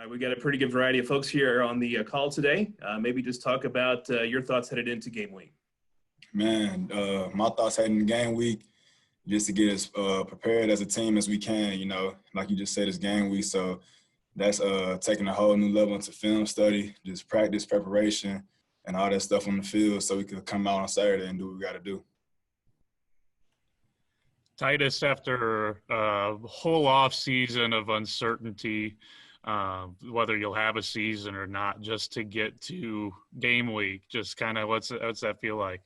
We got a pretty good variety of folks here on the call today. Maybe just talk about your thoughts headed into game week. Man, my thoughts heading into game week, just to get as prepared as a team as we can. Like you just said, it's game week, so that's taking a whole new level into film study, just practice, preparation, and all that stuff on the field, so we could come out on Saturday and do what we got to do. Titus, after a whole off season of uncertainty, whether you'll have a season or not, just to get to game week, just kind of what's that feel like?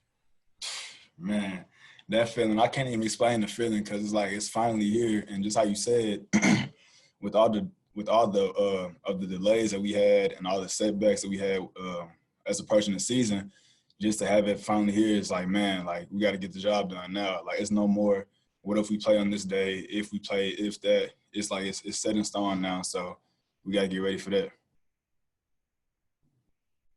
Man, that feeling, I can't even explain the feeling, because it's like it's finally here. And just how you said, with all the of the delays that we had and all the setbacks that we had as approaching the season, just to have it finally here is like, man, like we got to get the job done now. Like it's no more what if we play on this day, if we play, if that. It's like it's set in stone now, so we got to get ready for that.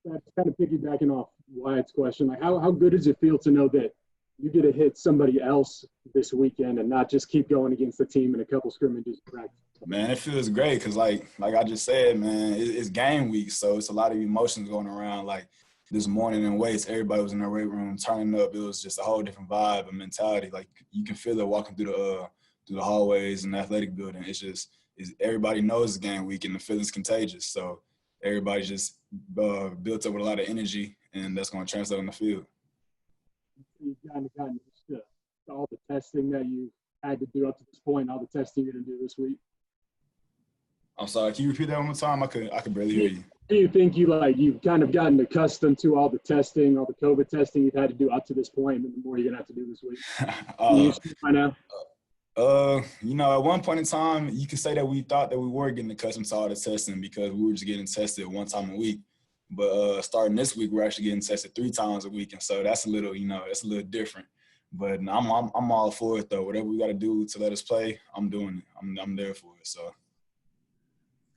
That's kind of piggybacking off Wyatt's question. Like, how good does it feel to know that you get to hit somebody else this weekend and not just keep going against the team in a couple scrimmages practice? Man, it feels great because, like I just said, man, it's game week, so it's a lot of emotions going around. Like this morning in weights, everybody was in the weight room turning up. It was just a whole different vibe and mentality. Like you can feel it walking through the hallways in the athletic building. Everybody knows it's game week and the feeling's contagious. So everybody just built up with a lot of energy, and that's going to translate on the field. You've gotten used to all the testing that you had to do up to this point, all the testing you're going to do this week. I'm sorry, can you repeat that one more time? I could barely hear you. Do you think you've kind of gotten accustomed to all the testing, all the COVID testing you've had to do up to this point, and the more you're going to have to do this week? You used to by now? At one point in time, you could say that we thought that we were getting accustomed to all the testing because we were just getting tested one time a week. But starting this week, we're actually getting tested 3 times a week, and so that's a little different. But I'm all for it though. Whatever we got to do to let us play, I'm doing it. I'm there for it. So.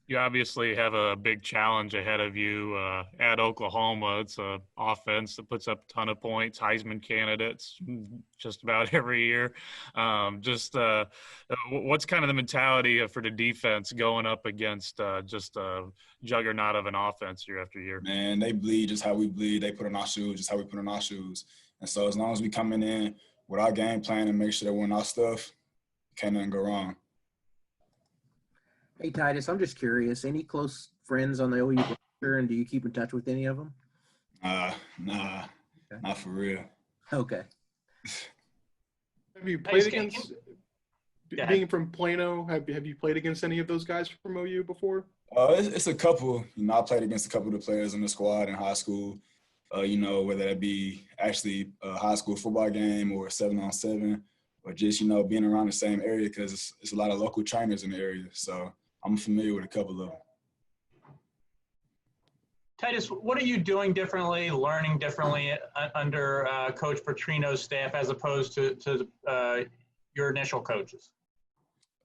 You obviously have a big challenge ahead of you at Oklahoma. It's an offense that puts up a ton of points, Heisman candidates just about every year. What's kind of the mentality for the defense going up against just a juggernaut of an offense year after year? Man, they bleed just how we bleed. They put on our shoes just how we put on our shoes. And so as long as we coming in with our game plan and make sure that we're in our stuff, can't nothing go wrong. Hey, Titus, I'm just curious. Any close friends on the OU roster, and do you keep in touch with any of them? Nah, Okay. Not for real. Okay. Have you played against, being from Plano, have you played against any of those guys from OU before? It's a couple. I played against a couple of the players in the squad in high school, whether that be actually a high school football game or a 7-on-7, or just, being around the same area because it's a lot of local trainers in the area. So I'm familiar with a couple of them. Titus, what are you doing differently, learning differently under Coach Petrino's staff as opposed to your initial coaches?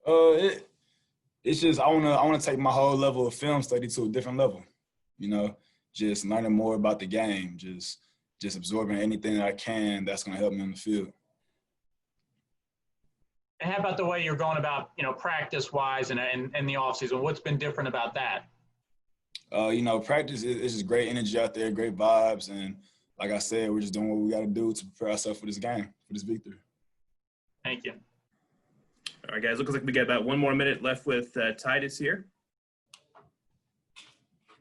It's just I wanna take my whole level of film study to a different level. Just learning more about the game, just absorbing anything that I can that's gonna help me on the field. And how about the way you're going about, practice-wise and the offseason? What's been different about that? Practice is just great energy out there, great vibes. And like I said, we're just doing what we got to do to prepare ourselves for this game, for this victory. Thank you. All right, guys, looks like we got about 1 more minute left with Titus here.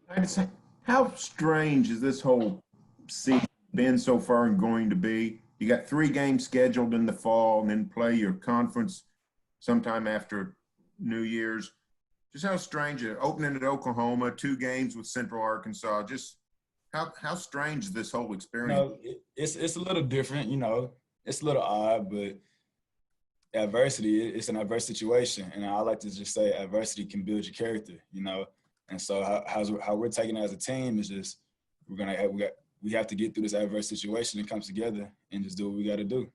Titus, how strange is this whole season been so far and going to be? You got 3 games scheduled in the fall and then play your conference sometime after New Year's. Just how strange it, opening at Oklahoma, 2 games with Central Arkansas. Just how strange is this whole experience? It's a little different, it's a little odd, but adversity, it's an adverse situation. And I like to just say adversity can build your character, And so how we're taking it as a team is just we have to get through this adverse situation and come together and just do what we got to do.